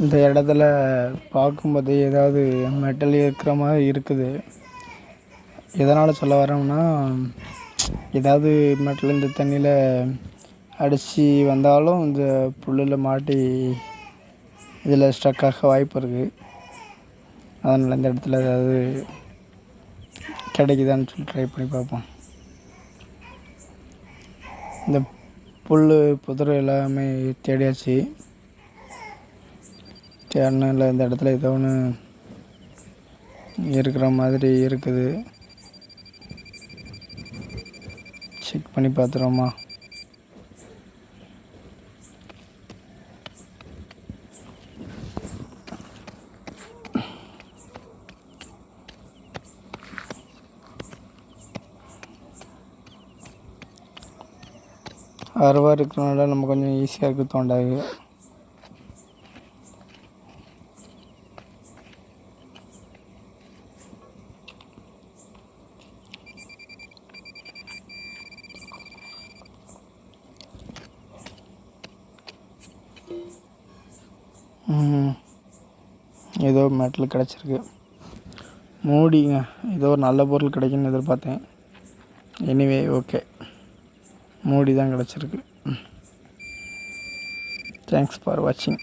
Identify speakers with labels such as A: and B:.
A: இந்த இடத்துல பார்க்கும்போது ஏதாவது மெட்டல் இருக்கிற மாதிரி இருக்குது. எதனால் சொல்ல வரோம்னா, ஏதாவது மெட்டல் இந்த தண்ணியில் அடித்து வந்தாலும் இந்த புல்லில் மாட்டி இதில் ஸ்ட்ரக் ஆக வாய்ப்பு இருக்குது. அதனால் இந்த இடத்துல ஏதாவது கிடைக்குதான்னு சொல்லி ட்ரை பண்ணி பார்ப்போம். இந்த புல் புதர் எல்லாமே தேடியாச்சு. தேடினில் இந்த இடத்துல ஏதோ ஒன்று இருக்கிற மாதிரி இருக்குது. செக் பண்ணி பார்த்துருவோமா? அருவா இருக்கிறனால நம்ம கொஞ்சம் ஈஸியாக இருக்குது தோண்டாது. ஏதோ மெட்டல் கிடச்சிருக்கு. மூடிங்க, ஏதோ ஒரு நல்ல பொருள் கிடைக்குன்னு எதிர்பார்த்தேன். எனிவே ஓகே, மூடி தான் கிடச்சிருக்கு. தேங்க்ஸ் ஃபார் வாட்சிங்.